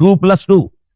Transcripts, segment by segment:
2+2।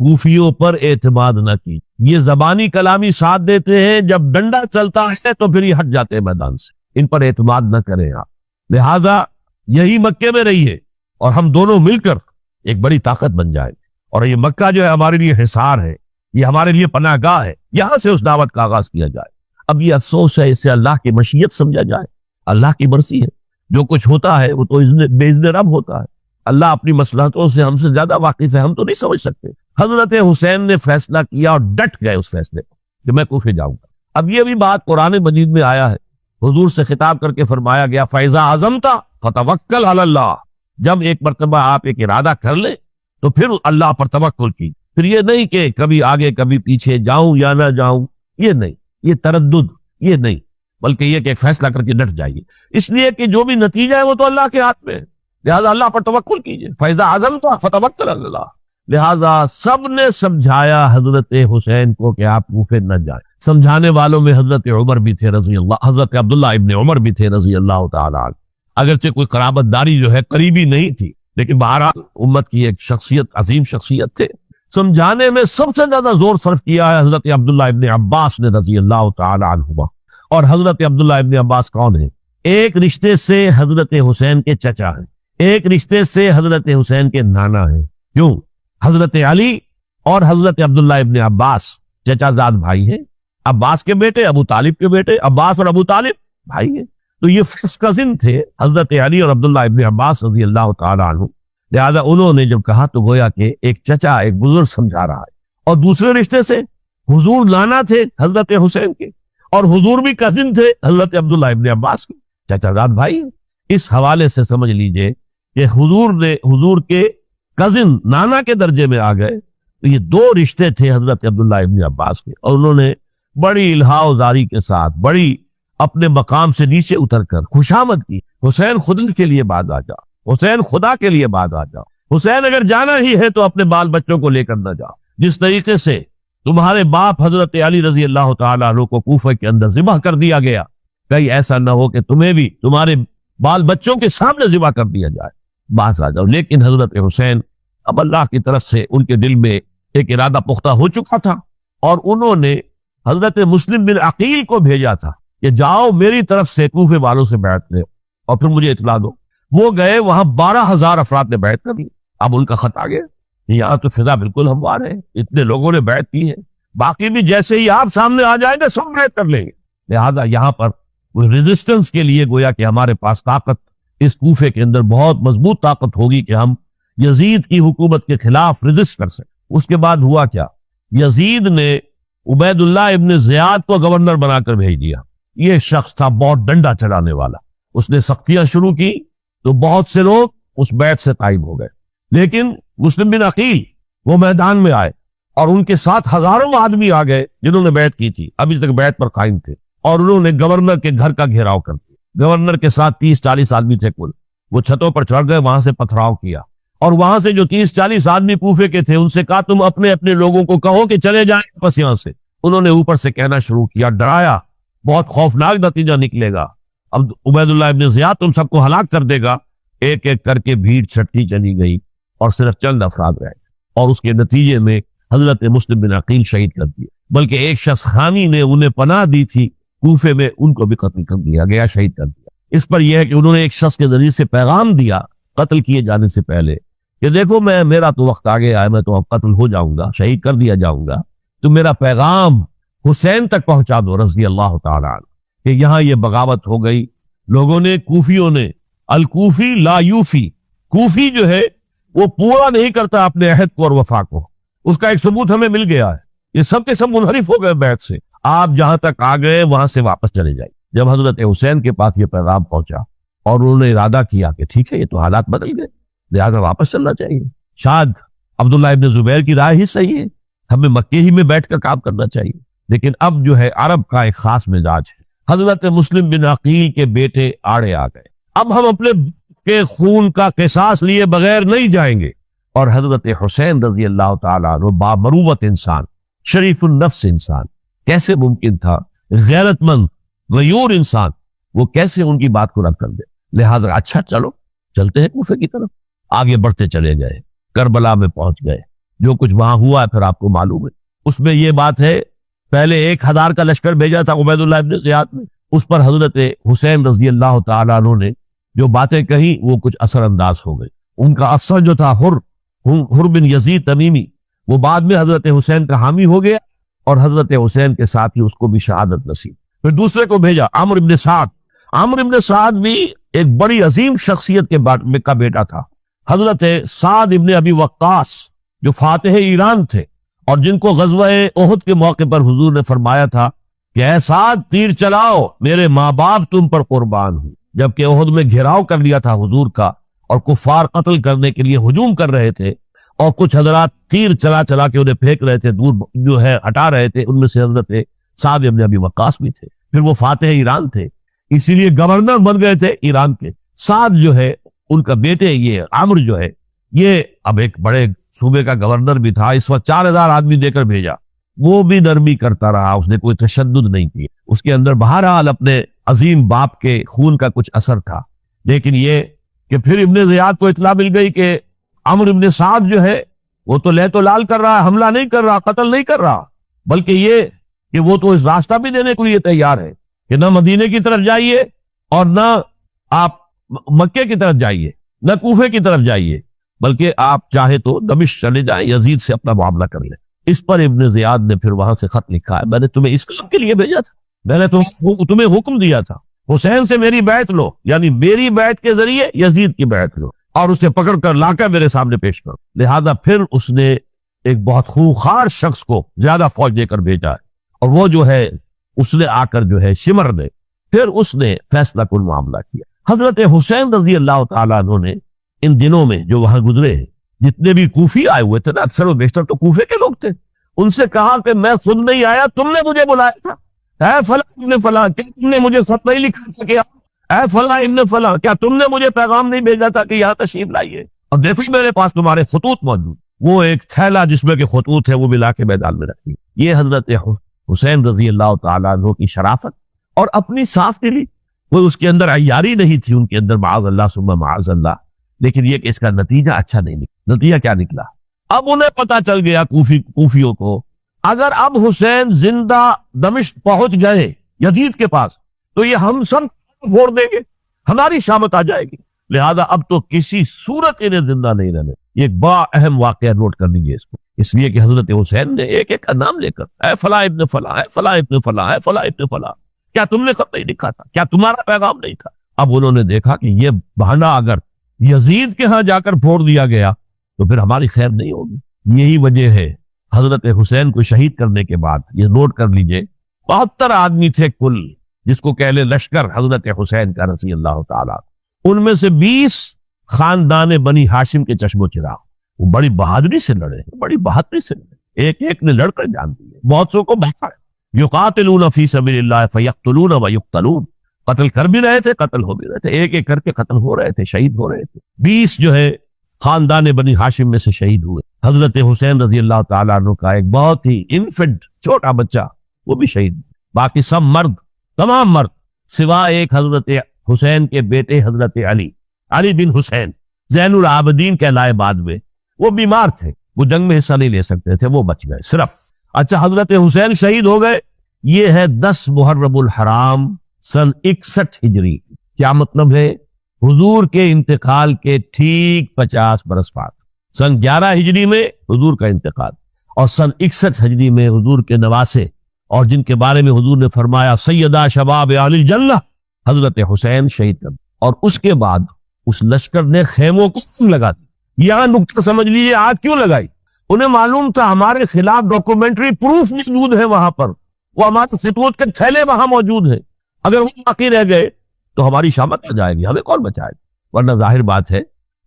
کوفیوں پر اعتماد نہ کی. یہ زبانی کلامی ساتھ دیتے ہیں، جب ڈنڈا چلتا ہے تو پھر یہ ہٹ جاتے ہیں میدان سے. ان پر اعتماد نہ کریں آپ. لہذا یہی مکے میں رہیے اور ہم دونوں مل کر ایک بڑی طاقت بن جائیں. اور یہ مکہ جو ہے ہمارے لیے حصار ہے، یہ ہمارے لیے پناہ گاہ ہے، یہاں سے اس دعوت کا آغاز کیا جائے. اب یہ افسوس ہے، اسے اللہ کی مشیت سمجھا جائے، اللہ کی مرضی ہے. جو کچھ ہوتا ہے وہ تو بے اذن رب ہوتا ہے. اللہ اپنی مصلحتوں سے ہم سے زیادہ واقف ہے، ہم تو نہیں سمجھ سکتے. حضرت حسین نے فیصلہ کیا اور ڈٹ گئے اس فیصلے پر کہ میں کوفے جاؤں گا. اب یہ بھی بات قرآن مجید میں آیا ہے، حضور سے خطاب کر کے فرمایا گیا فَإِذَا عَزَمْتَ فَتَوَكَّلْ عَلَى اللَّهِ. جب ایک مرتبہ آپ ایک ارادہ کر لیں تو پھر اللہ پر توکل کی. پھر یہ نہیں کہ کبھی آگے کبھی پیچھے جاؤں یا نہ جاؤں، یہ نہیں، یہ تردد یہ نہیں، بلکہ یہ کہ ایک فیصلہ کر کے ڈٹ جائیے. اس لیے کہ جو بھی نتیجہ ہے وہ تو اللہ کے ہاتھ میں ہے، لہذا اللہ پر توکل کیجئے. فَإِذَا عَزَمْتَ فَتَوَكَّلْ عَلَى اللَّهِ. لہذا سب نے سمجھایا حضرت حسین کو کہ آپ کوفے نہ جائیں. سمجھانے والوں میں حضرت عمر بھی تھے رضی اللہ، حضرت عبداللہ ابن عمر بھی تھے رضی اللہ تعالیٰ عنہ. اگرچہ کوئی قرابت داری جو ہے قریبی نہیں تھی، لیکن بہرحال امت کی ایک شخصیت، عظیم شخصیت تھے. سمجھانے میں سب سے زیادہ زور صرف کیا ہے حضرت عبداللہ ابن عباس نے رضی اللہ تعالیٰ عنہما. اور حضرت عبداللہ ابن عباس کون ہیں؟ ایک رشتے سے حضرت حسین کے چچا ہیں، ایک رشتے سے حضرت حسین کے نانا ہیں. کیوں؟ حضرت علی اور حضرت عبداللہ ابن عباس چچا زاد بھائی ہیں. عباس کے بیٹے، ابو طالب کے بیٹے، عباس اور ابو طالب بھائی ہیں. تو یہ فرسٹ کزن تھے حضرت علی اور عبداللہ ابن عباس رضی اللہ تعالیٰ عنہ. لہذا انہوں نے جب کہا تو گویا کہ ایک چچا، ایک بزرگ سمجھا رہا ہے. اور دوسرے رشتے سے حضور نانا تھے حضرت حسین کے، اور حضور بھی کزن تھے حضرت عبداللہ ابن عباس کے، چچا زاد بھائی. اس حوالے سے سمجھ لیجئے کہ حضور کے کزن نانا کے درجے میں آ گئے. تو یہ دو رشتے تھے حضرت عبداللہ ابن عباس کے، اور انہوں نے بڑی الہا و زاری کے ساتھ، بڑی اپنے مقام سے نیچے اتر کر خوشامد کی. حسین خدا کے لیے بعد آ جاؤ، حسین خدا کے لیے بعد آ جاؤ. حسین اگر جانا ہی ہے تو اپنے بال بچوں کو لے کر نہ جاؤ. جس طریقے سے تمہارے باپ حضرت علی رضی اللہ تعالیٰ عنہ کو کوفہ کے اندر ذبح کر دیا گیا، کہیں ایسا نہ ہو کہ تمہیں بھی تمہارے بال بچوں کے سامنے ذبح کر دیا جائے. باز آ جاؤ. لیکن حضرت حسین اب اللہ کی طرف سے ان کے دل میں ایک ارادہ پختہ ہو چکا تھا، اور انہوں نے حضرت مسلم بن عقیل کو بھیجا تھا کہ جاؤ میری طرف سے کوفے والوں سے بیعت لے اور پھر مجھے اطلاع دو. وہ گئے، وہاں 12,000 افراد نے بیعت کر لی. اب ان کا خط آ گیا، یہاں تو فضا بالکل ہموار ہے، اتنے لوگوں نے بیعت کی ہے، باقی بھی جیسے ہی آپ سامنے آ جائیں گے سب بیعت کر لیں گے. لہذا یہاں پر وہ ریزسٹنس کے لیے گویا کہ ہمارے پاس طاقت اس کوفے کے اندر بہت مضبوط طاقت ہوگی کہ ہم یزید کی حکومت کے خلاف ریزسٹ کر سکیں. اس کے بعد ہوا کیا؟ یزید نے عبید اللہ ابن زیاد کو گورنر بنا کر بھیج دیا. یہ شخص تھا بہت ڈنڈا چلانے والا. اس نے سختیاں شروع کی تو بہت سے لوگ اس بیعت سے غائب ہو گئے. لیکن مسلم بن عقیل وہ میدان میں آئے، اور ان کے ساتھ ہزاروں آدمی آ گئے جنہوں نے بیعت کی تھی، ابھی تک بیعت پر قائم تھے، اور انہوں نے گورنر کے گھر کا گھیراؤ کر دیا. گورنر کے ساتھ 30-40 آدمی تھے کل. وہ چھتوں پر چڑھ گئے، وہاں سے پتھراؤ کیا، اور وہاں سے جو 30-40 آدمی کوفے کے تھے ان سے کہا تم اپنے اپنے لوگوں کو کہو کہ چلے جائیں بس یہاں سے. انہوں نے اوپر سے کہنا شروع کیا، ڈرایا، بہت خوفناک نتیجہ نکلے گا، اب عبید اللہ ابن زیاد تم سب کو ہلاک کر دے گا. ایک ایک کر کے بھیڑ چھٹتی چلی گئی اور صرف چند افراد رہ گئے، اور اس کے نتیجے میں حضرت مسلم بن عقیل شہید کر دیے. بلکہ ایک شخص خانی نے انہیں پناہ دی تھی کوفے میں، ان کو بھی قتل کر دیا گیا، شہید کر دیا. اس پر یہ ہے کہ انہوں نے ایک شخص کے ذریعے سے پیغام دیا قتل کیے جانے سے پہلے کہ دیکھو میرا تو وقت آگے آیا، میں تو اب قتل ہو جاؤں گا، شہید کر دیا جاؤں گا، تو میرا پیغام حسین تک پہنچا دو رضی اللہ تعالیٰ عنہ کہ یہاں یہ بغاوت ہو گئی. لوگوں نے، کوفیوں نے، الکوفی لا یوفی، کوفی جو ہے وہ پورا نہیں کرتا اپنے عہد کو اور وفا کو. اس کا ایک ثبوت ہمیں مل گیا ہے. یہ سب کے سب منحرف ہو گئے بیعت سے. آپ جہاں تک آ گئے وہاں سے واپس چلے جائیں. جب حضرت حسین کے پاس یہ پیغام پہنچا اور انہوں نے ارادہ کیا کہ ٹھیک ہے یہ تو حالات بدل گئے، لہٰذا واپس چلنا چاہیے. شاید عبداللہ ابن زبیر کی رائے ہی صحیح ہے، ہمیں مکے ہی میں بیٹھ کر کام کرنا چاہیے. لیکن اب جو ہے عرب کا ایک خاص مزاج ہے. حضرت مسلم بن عقیل کے بیٹے آڑے آ گئے، اب ہم اپنے کے خون کا قصاص لیے بغیر نہیں جائیں گے. اور حضرت حسین رضی اللہ تعالیٰ عنہ بامروت انسان، شریف النفس انسان، کیسے ممکن تھا غیرت مند غیور انسان وہ کیسے ان کی بات کو رد کر دے. لہذا اچھا چلو چلتے ہیں کوفے کی طرف. آگے بڑھتے چلے گئے، کربلا میں پہنچ گئے. جو کچھ وہاں ہوا پھر آپ کو معلوم ہے۔ اس میں یہ بات ہے، پہلے 1000 کا لشکر بھیجا تھا عبید اللہ ابن زیاد نے، اس پر حضرت حسین رضی اللہ تعالیٰ عنہ نے جو باتیں کہیں وہ کچھ اثر انداز ہو گئی۔ ان کا افسر جو تھا حر بن یزید تمیمی، وہ بعد میں حضرت حسین کا حامی ہو گیا اور حضرت حسین کے ساتھ ہی اس کو بھی شہادت نصیب۔ پھر دوسرے کو بھیجا عمرو بن سعد۔ عمرو بن سعد بھی ایک بڑی عظیم شخصیت کا بیٹا تھا، حضرت سعد ابن ابی وقاص جو فاتح ایران تھے، اور جن کو غزوہ احد کے موقع پر حضور نے فرمایا تھا کہ اے سعد تیر چلاؤ، میرے ماں باپ تم پر قربان ہوں۔ جبکہ احد میں گھیراؤ کر لیا تھا حضور کا اور کفار قتل کرنے کے لیے ہجوم کر رہے تھے، اور کچھ حضرات تیر چلا چلا کے انہیں پھینک رہے تھے، دور جو ہے ہٹا رہے تھے، ان میں سے حضرت سعد ابن ابی وقاص بھی تھے۔ پھر وہ فاتح ایران تھے، اسی لیے گورنر بن گئے تھے ایران کے۔ سعد جو ہے ان کا بیٹے، یہ عمرو جو ہے یہ اب ایک بڑے صوبے کا گورنر بھی تھا، اس وقت 4000 آدمی دے کر بھیجا، وہ بھی نرمی کرتا رہا، اس نے کوئی تشدد نہیں کیا، اس کے اندر بہرحال اپنے عظیم باپ کے خون کا کچھ اثر تھا۔ لیکن یہ کہ پھر ابن زیاد کو اطلاع مل گئی کہ عمرو ابن سعد جو ہے وہ تو لے تو لال کر رہا ہے، حملہ نہیں کر رہا، قتل نہیں کر رہا، بلکہ یہ کہ وہ تو اس راستہ بھی دینے کے لیے تیار ہے کہ نہ مدینے کی طرف جائیے اور نہ آپ مکے کی طرف جائیے، نہ کوفے کی طرف جائیے، بلکہ آپ چاہے تو دمشق چلے جائیں، یزید سے اپنا معاملہ کر لیں۔ اس پر ابن زیاد نے پھر وہاں سے خط لکھا ہے، میں نے تمہیں اس کام کے لیے بھیجا تھا، میں نے تمہیں حکم دیا تھا حسین سے میری بیعت لو، یعنی میری بیعت کے ذریعے یزید کی بیعت لو، اور اسے پکڑ کر لا کر میرے سامنے پیش کرو۔ لہذا پھر اس نے ایک بہت خوخار شخص کو زیادہ فوج دے کر بھیجا ہے، اور وہ جو ہے اس نے آ کر جو ہے شمر نے پھر اس نے فیصلہ کن معاملہ کیا۔ حضرت حسین رضی اللہ تعالیٰ عنہ نے ان دنوں میں جو وہاں گزرے ہیں، جتنے بھی کوفی آئے ہوئے تھے نا، اکثر و بیشتر تو کوفے کے لوگ تھے، ان سے کہا کہ میں خود نہیں آیا، تم نے مجھے بلایا تھا، اے فلاں ابن فلاں، کیا تم نے مجھے خط نہیں لکھا تھا؟ کیا اے فلاں ابن فلاں، کیا تم نے مجھے پیغام نہیں بھیجا تھا کہ یہاں تشریف لائیے؟ اور دیکھو میرے پاس تمہارے خطوط موجود، وہ ایک تھیلا جس میں کہ خطوط ہے وہ ملا کے میدان میں رکھی۔ یہ حضرت حسین رضی اللہ تعالیٰ عنہ کی شرافت اور اپنی صاف دلی، کوئی اس کے اندر عیاری نہیں تھی ان کے اندر، معاذ اللہ ثم معاذ اللہ، لیکن یہ کہ اس کا نتیجہ اچھا نہیں نکلا۔ نتیجہ کیا نکلا؟ اب انہیں پتا چل گیا کوفیوں کو، اگر اب حسین زندہ دمشق پہنچ گئے یزید کے پاس تو یہ ہم سب پھوڑ دیں گے، ہماری شامت آ جائے گی، لہذا اب تو کسی صورت انہیں زندہ نہیں رہنے۔ یہ ایک بڑا اہم واقعہ نوٹ کر لیجیے اس کو، اس لیے کہ حضرت حسین نے ایک ایک کا نام لے کر اے فلاں ابن فلاں، اے فلاں ابن فلاں، اے فلاں ابن فلاں، کیا تم نے خط نہیں لکھا تھا؟ کیا تمہارا پیغام نہیں تھا؟ اب انہوں نے دیکھا کہ یہ بہانہ اگر یزید کے ہاں جا کر پھوڑ دیا گیا تو پھر ہماری خیر نہیں ہوگی۔ یہی وجہ ہے حضرت حسین کو شہید کرنے کے بعد، یہ نوٹ کر لیجئے، 72 آدمی تھے کل، جس کو کہہ لے لشکر حضرت حسین کا رضی اللہ تعالیٰ، ان میں سے 20 خاندان بنی ہاشم کے چشم و چراغ، وہ بڑی بہادری سے لڑے، بڑی بہادری سے لڑے، ایک ایک نے لڑ کر جان دیے، بہت سو کو بہکایا۔ یقاتلون فی سبیل اللہ فیقتلون ویقتلون، قتل کر بھی رہے تھے، قتل ہو بھی رہے تھے، ایک ایک کر کے قتل ہو رہے تھے، شہید ہو رہے تھے۔ 20 جو ہے خاندان بنی ہاشم میں سے شہید ہوئے۔ حضرت حسین رضی اللہ تعالیٰ عنہ کا ایک بہت ہی انفنٹ چھوٹا بچہ وہ بھی شہید، باقی سب مرد، تمام مرد، سوائے ایک حضرت حسین کے بیٹے حضرت علی بن حسین زین العابدین کہلائے بعد میں، وہ بیمار تھے، وہ جنگ میں حصہ نہیں لے سکتے تھے، وہ بچ گئے صرف۔ اچھا، حضرت حسین شہید ہو گئے، یہ ہے 10 محرم الحرام سن 61 ہجری۔ کیا مطلب ہے؟ حضور کے انتقال کے ٹھیک 50 برس بعد، سن 11 ہجری میں حضور کا انتقال، اور سن 61 ہجری میں حضور کے نواسے، اور جن کے بارے میں حضور نے فرمایا سیدہ شباب اہل الجنہ، حضرت حسین شہید کر، اور اس کے بعد اس لشکر نے خیموں کو لگا دی۔ یہاں نقطہ سمجھ لیجیے، آج کیوں لگائی؟ انہیں معلوم تھا ہمارے خلاف ڈاکومنٹری پروف موجود ہے وہاں پر، وہ ہمارے ستوت کے تھیلے وہاں موجود ہیں، اگر وہ باقی رہ گئے تو ہماری شامت آ جائے گی، ہمیں کون بچائے گا؟ ورنہ ظاہر بات ہے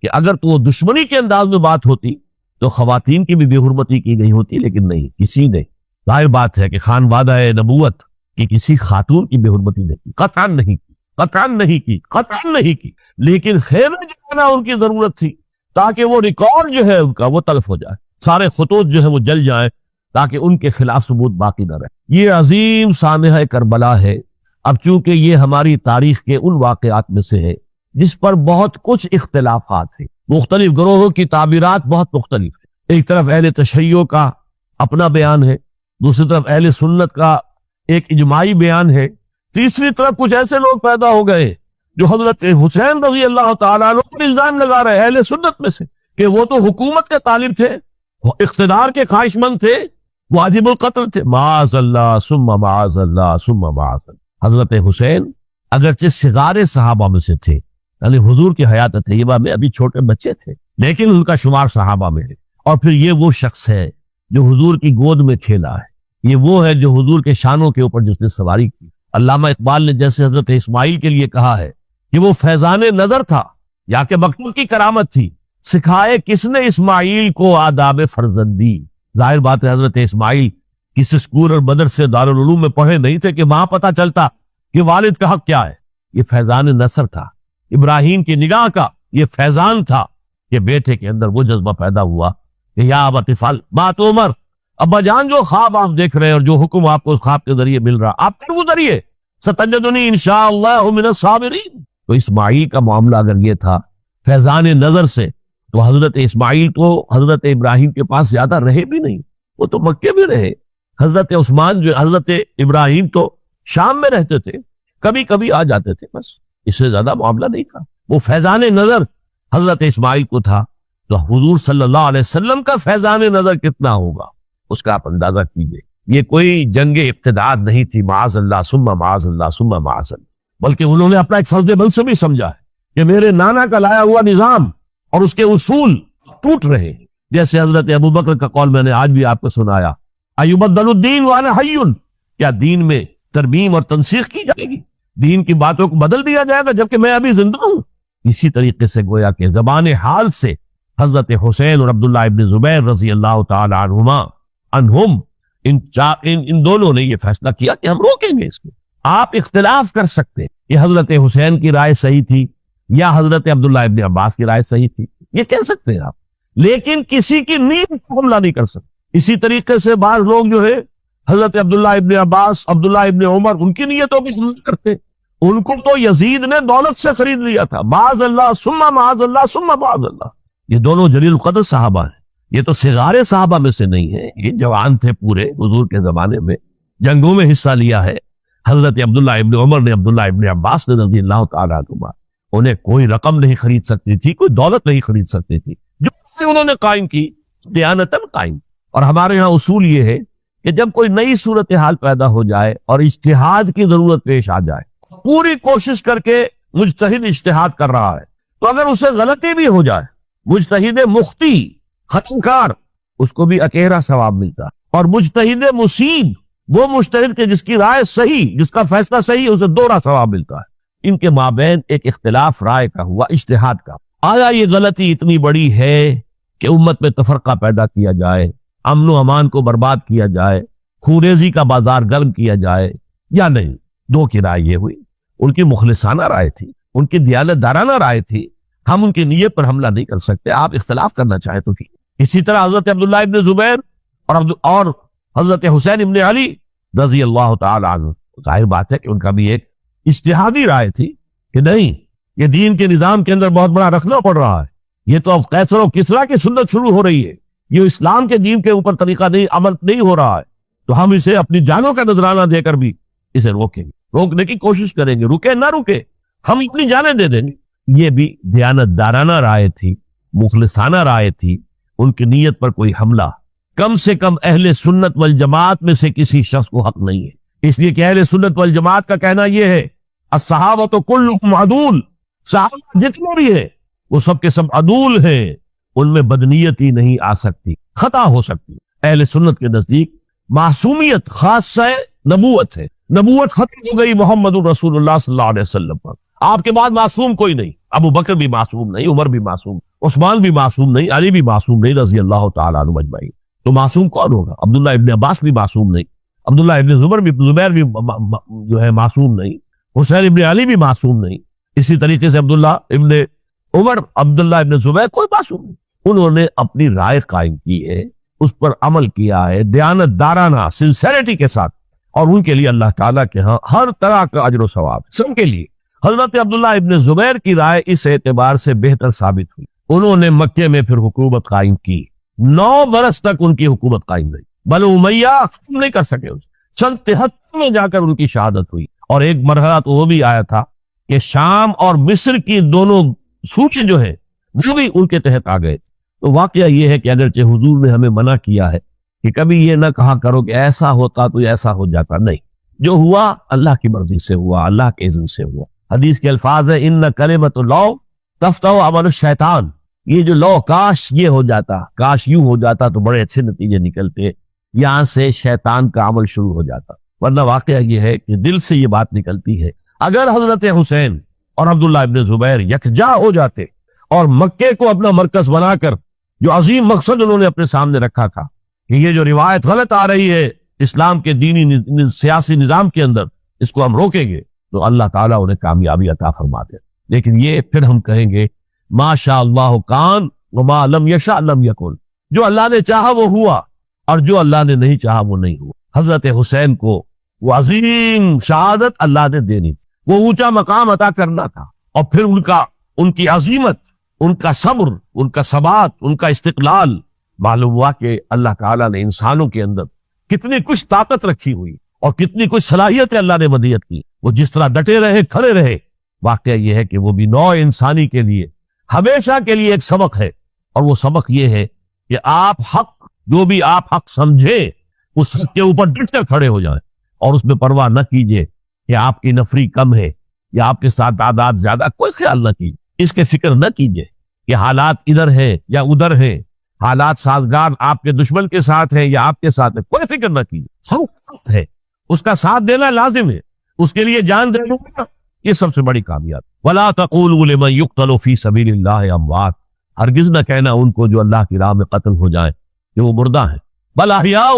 کہ اگر تو وہ دشمنی کے انداز میں بات ہوتی تو خواتین کی بھی بے حرمتی کی گئی ہوتی، لیکن نہیں، کسی نے، ظاہر بات ہے کہ خانوادہ نبوت کی کسی خاتون کی بے حرمتی نہیں کی، قطعاً نہیں کی، قطعاً نہیں کی، قطعاً نہیں کی، لیکن خیمے جلانا ان کی ضرورت تھی تاکہ وہ ریکارڈ جو ہے ان کا وہ تلف ہو جائے، سارے خطوط جو ہے وہ جل جائیں تاکہ ان کے خلاف ثبوت باقی نہ رہے۔ یہ عظیم سانحہ کربلا ہے۔ اب چونکہ یہ ہماری تاریخ کے ان واقعات میں سے ہے جس پر بہت کچھ اختلافات ہیں، مختلف گروہوں کی تعبیرات بہت مختلف ہیں، ایک طرف اہل تشیع کا اپنا بیان ہے، دوسری طرف اہل سنت کا ایک اجماعی بیان ہے، تیسری طرف کچھ ایسے لوگ پیدا ہو گئے جو حضرت حسین رضی اللہ تعالیٰ عنہ پر الزام لگا رہے اہل سنت میں سے کہ وہ تو حکومت کے طالب تھے، وہ اقتدار کے خواہش مند تھے، واجب القتل تھے۔ معاذ اللہ ثم معاذ اللہ ثم معاذ اللہ۔ حضرت حسین اگرچہ صغار صحابہ میں سے تھے، یعنی حضور کی حیات طیبہ میں ابھی چھوٹے بچے تھے، لیکن ان کا شمار صحابہ میں ہے۔ اور پھر یہ وہ شخص ہے جو حضور کی گود میں کھیلا ہے، یہ وہ ہے جو حضور کے شانوں کے اوپر جس نے سواری کی۔ علامہ اقبال نے جیسے حضرت اسماعیل کے لیے کہا ہے کہ وہ فیضان نظر تھا یا کہ مقتول کی کرامت تھی، سکھائے کس نے اسماعیل کو آداب فرزندی۔ ظاہر بات ہے حضرت اسماعیل کسی اسکول اور مدرسے دارالعلوم میں پڑھے نہیں تھے کہ وہاں پتہ چلتا کہ والد کا حق کیا ہے۔ یہ فیضان نصر تھا، ابراہیم کی نگاہ کا یہ فیضان تھا کہ بیٹے کے اندر وہ جذبہ پیدا ہوا کہ یا ابا افعل ما تؤمر، ابا جان جو خواب آپ دیکھ رہے ہیں اور جو حکم آپ کو اس خواب کے ذریعے مل رہا آپ کے ذریعے ستجدنی انشاءاللہ من الصابرین۔ تو اسماعیل کا معاملہ اگر یہ تھا فیضان نظر سے، تو حضرت اسماعیل تو حضرت ابراہیم کے پاس زیادہ رہے بھی نہیں، وہ تو مکے میں رہے۔ حضرت عثمان جو حضرت ابراہیم تو شام میں رہتے تھے، کبھی کبھی آ جاتے تھے، بس اس سے زیادہ معاملہ نہیں تھا۔ وہ فیضان نظر حضرت اسماعیل کو تھا، تو حضور صلی اللہ علیہ وسلم کا فیضان نظر کتنا ہوگا اس کا آپ اندازہ کیجئے۔ یہ کوئی جنگ اقتدار نہیں تھی، معاذ اللہ ثم معاذ اللہ ثم معاذ اللہ، بلکہ انہوں نے اپنا ایک فرض منصبی سمجھا ہے کہ میرے نانا کا لایا ہوا نظام اور اس کے اصول ٹوٹ رہے ہیں۔ جیسے حضرت ابو بکر کا قول میں نے آج بھی آپ کو سنایا، ایبدل الدین وانا حی، کیا دین میں ترمیم اور تنسیخ کی جائے گی، دین کی باتوں کو بدل دیا جائے گا جبکہ میں ابھی زندہ ہوں۔ اسی طریقے سے گویا کہ زبان حال سے حضرت حسین اور عبداللہ ابن زبیر رضی اللہ تعالی عنہم ان دونوں نے یہ فیصلہ کیا کہ ہم روکیں گے اس کو۔ آپ اختلاف کر سکتے کہ حضرت حسین کی رائے صحیح تھی یا حضرت عبداللہ ابن عباس کی رائے صحیح تھی، یہ کہہ سکتے ہیں آپ، لیکن کسی کی نیت پر حملہ نہیں کر سکتے۔ اسی طریقے سے بعض لوگ جو ہے حضرت عبداللہ ابن عباس، عبداللہ ابن عمر، ان کی نیتوں کی حملہ کرتے، ان کو تو یزید نے دولت سے خرید لیا تھا۔ معاذ اللہ ثم معاذ اللہ ثم معاذ اللہ۔ یہ دونوں جلیل القدر صحابہ ہیں، یہ تو صغار صحابہ میں سے نہیں ہیں، یہ جوان تھے پورے حضور کے زمانے میں، جنگوں میں حصہ لیا ہے۔ حضرت عبداللہ ابن عمر نے، عبداللہ ابن عباس نے رضی اللہ تعالیٰ عنہما، انہیں کوئی رقم نہیں خرید سکتی تھی، کوئی دولت نہیں خرید سکتی تھی، جو سے انہوں نے قائم کی، دیانتاً قائم۔ اور ہمارے ہاں اصول یہ ہے کہ جب کوئی نئی صورتحال پیدا ہو جائے اور اجتہاد کی ضرورت پیش آ جائے، پوری کوشش کر کے مجتہد اجتہاد کر رہا ہے، تو اگر اسے غلطی بھی ہو جائے، مجتہد مختی ختم کار، اس کو بھی اکیرا ثواب ملتا ہے، اور مجتہد مصیب، وہ مجتہد کے جس کی رائے صحیح، جس کا فیصلہ صحیح، اسے دوہرا ثواب ملتا ہے۔ ان کے مابین ایک اختلاف رائے کا ہوا، اجتہاد کا۔ آیا یہ غلطی اتنی بڑی ہے کہ امت میں تفرقہ پیدا کیا جائے، امن و امان کو برباد کیا جائے، خوریزی کا بازار گرم کیا جائے، یا نہیں؟ دو کی رائے یہ ہوئی، ان کی مخلصانہ رائے تھی، ان کی دیانت دارانہ رائے تھی، ہم ان کی نیت پر حملہ نہیں کر سکتے، آپ اختلاف کرنا چاہیں تو کی۔ اسی طرح حضرت عبداللہ ابن زبیر اور حضرت حسین ابن علی رضی اللہ تعالی عنہ، ظاہر بات ہے کہ ان کا بھی ایک اجتہادی رائے تھی کہ نہیں، یہ دین کے نظام کے اندر بہت بڑا رکھنا پڑ رہا ہے، یہ تو اب قیصر و کسریٰ کی سنت شروع ہو رہی ہے، یہ اسلام کے دین کے اوپر طریقہ نہیں، عمل نہیں ہو رہا ہے، تو ہم اسے اپنی جانوں کا نذرانہ دے کر بھی اسے روکیں گے، روکنے کی کوشش کریں گے، رکے نہ رکے ہم اپنی جانیں دے دیں گے۔ یہ بھی دیانت دارانہ رائے تھی، مخلصانہ رائے تھی، ان کی نیت پر کوئی حملہ کم سے کم اہل سنت والجماعت میں سے کسی شخص کو حق نہیں ہے، اس لیے کہ اہل سنت والجماعت کا کہنا یہ ہے الصحابۃ کلھم عدول، صحابہ جتنے بھی ہیں وہ سب کے سب عدول ہیں، ان میں بدنیتی نہیں آ سکتی، خطا ہو سکتی۔ اہل سنت کے نزدیک معصومیت خاصہ نبوت ہے، نبوت ختم ہو گئی محمد رسول اللہ صلی اللہ علیہ وسلم پر، آپ کے بعد معصوم کوئی نہیں، ابو بکر بھی معصوم نہیں، عمر بھی معصوم، عثمان بھی معصوم نہیں، علی بھی معصوم نہیں رضی اللہ تعالیٰ عنہ اجمعین۔ تو معصوم کون ہوگا؟ عبداللہ ابن عباس بھی معصوم نہیں، عبداللہ ابن زبیر بھی جو ہے معصوم نہیں، حسین ابن علی بھی معصوم نہیں، اسی طریقے سے عبداللہ ابن عمر، عبداللہ ابن زبیر، کوئی معصوم نہیں۔ انہوں نے اپنی رائے قائم کی ہے، اس پر عمل کیا ہے دیانت دارانہ سنسیریٹی کے ساتھ، اور ان کے لیے اللہ تعالیٰ کے ہاں ہر طرح کا اجر و ثواب سب کے لیے۔ حضرت عبداللہ ابن زبیر کی رائے اس اعتبار سے بہتر ثابت ہوئی، انہوں نے مکے میں پھر حکومت قائم کی، 9 برس تک ان کی حکومت قائم رہی. بنو امیہ ختم نہیں کر سکے. سن 73 میں جا کر ان کی شہادت ہوئی. اور ایک مرحلہ تو وہ بھی آیا تھا کہ شام اور مصر کی دونوں صوبے جو ہیں وہ بھی ان کے تحت آ گئے. تو واقعہ یہ ہے کہ اگرچہ حضور نے ہمیں منع کیا ہے کہ کبھی یہ نہ کہا کرو کہ ایسا ہوتا تو ایسا ہو جاتا. نہیں، جو ہوا اللہ کی مرضی سے ہوا، اللہ کے اذن سے ہوا. حدیث کے الفاظ ہے ان کلمۃ لو تفتح عمل الشیطان. یہ جو لو کاش یہ ہو جاتا، کاش یوں ہو جاتا تو بڑے اچھے نتیجے نکلتے، یہاں سے شیطان کا عمل شروع ہو جاتا. ورنہ واقعہ یہ ہے کہ دل سے یہ بات نکلتی ہے. اگر حضرت حسین اور عبداللہ ابن زبیر یکجا ہو جاتے اور مکے کو اپنا مرکز بنا کر جو عظیم مقصد انہوں نے اپنے سامنے رکھا تھا کہ یہ جو روایت غلط آ رہی ہے اسلام کے دینی سیاسی نظام کے اندر، اس کو ہم روکیں گے، تو اللہ تعالیٰ انہیں کامیابی عطا فرما دے. لیکن یہ پھر ہم کہیں گے ما شاء اللہ کان وما لم یشاء لم یکن. جو اللہ نے چاہا وہ ہوا اور جو اللہ نے نہیں چاہا وہ نہیں ہوا. حضرت حسین کو وہ عظیم شہادت اللہ نے دینی، وہ اونچا مقام عطا کرنا تھا، اور پھر ان کی عظیمت، ان کا صبر، ان کا ثبات، ان کا استقلال. معلوم ہوا کہ اللہ تعالیٰ نے انسانوں کے اندر کتنی کچھ طاقت رکھی ہوئی اور کتنی کچھ صلاحیتیں اللہ نے مدیت کی. وہ جس طرح ڈٹے رہے، کھڑے رہے. واقعہ یہ ہے کہ وہ بھی نوع انسانی کے لیے ہمیشہ کے لیے ایک سبق ہے، اور وہ سبق یہ ہے کہ آپ حق، جو بھی آپ حق سمجھیں اس حق کے اوپر ڈٹ کر کھڑے ہو جائیں، اور اس میں پرواہ نہ کیجئے کہ آپ کی نفری کم ہے یا آپ کے ساتھ تعداد زیادہ. کوئی خیال نہ کیجیے، اس کے فکر نہ کیجیے کہ حالات ادھر ہے یا ادھر ہے، حالات سازگار آپ کے دشمن کے ساتھ ہیں یا آپ کے ساتھ ہے. کوئی فکر نہ کیجیے. سب ہے، اس کا ساتھ دینا لازم ہے، اس کے لیے جان دے دوں، یہ سب سے بڑی کامیابی. ولا تقولوا لمن يقتل في سبيل الله اموات. ہرگز نہ کہنا ان کو جو اللہ کی راہ میں قتل ہو جائیں کہ وہ مردہ ہیں. بل احیاء،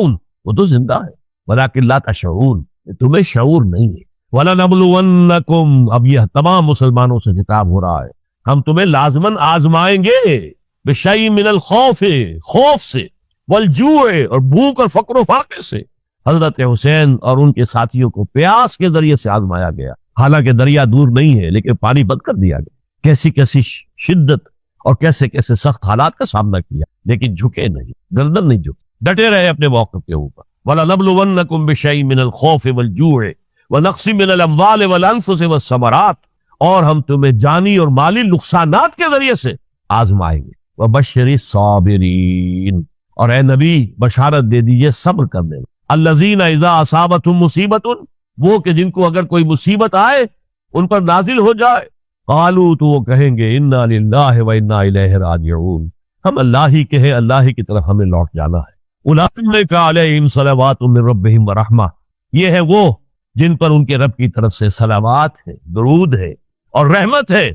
وہ تو زندہ ہے. ولکن لا تشعرون، تمہیں شعور نہیں ہے. وَلَنَبْلُوَنَّكُمْ، اب یہ تمام مسلمانوں سے خطاب ہو رہا ہے، ہم تمہیں لازماً آزمائیں گے. بِشَيْءٍ مِّنَ الْخَوْفِ، خوف سے، وَالْجُوعِ، اور بھوک اور فقر و فاقے سے. حضرت حسین اور ان کے ساتھیوں کو پیاس کے ذریعے سے آزمایا گیا. حالانکہ دریا دور نہیں ہے لیکن پانی بند کر دیا گیا. کیسی کیسی شدت اور کیسے کیسے سخت حالات کا سامنا کیا، لیکن جھکے نہیں، گردن نہیں جھکے، ڈٹے رہے اپنے موقف کے اوپر. وَلَنَبْلُوَنَّكُمْ بِشَيْءٍ مِّنَ الْخَوْفِ وَالْجُوعِ وَنَقْصٍ مِّنَ الْأَمْوَالِ وَالْأَنفُسِ وَالثَّمَرَاتِ، اور ہم تمہیں جانی اور مالی نقصانات کے ذریعے سے آزمائیں گے. وَبَشِّرِ الصَّابِرِينَ، اور اے نبی بشارت دے دیجئے صبر کرنے والے. الَّذِينَ إِذَا أَصَابَتْهُمْ مُصِيبَةٌ، وہ کہ جن کو اگر کوئی مصیبت آئے، ان پر نازل ہو جائے، قالوا، تو وہ کہیں گے اِنَّا لِلَّهِ وَإِنَّا إِلَيْهِ راجعون، ہم اللہ ہی کے ہیں، اللہ ہی کی طرف ہمیں لوٹ جانا ہے. اولئک علیہم صلوات من ربہم ورحمہ، یہ ہے وہ جن پر ان کے رب کی طرف سے صلوات ہے، درود ہے اور رحمت ہے.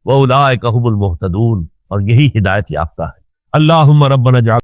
وَأُولَئِکَ هُمُ الْمُهْتَدُونَ، اور یہی ہدایت یافتہ ہے. اللہم ربنا اجعل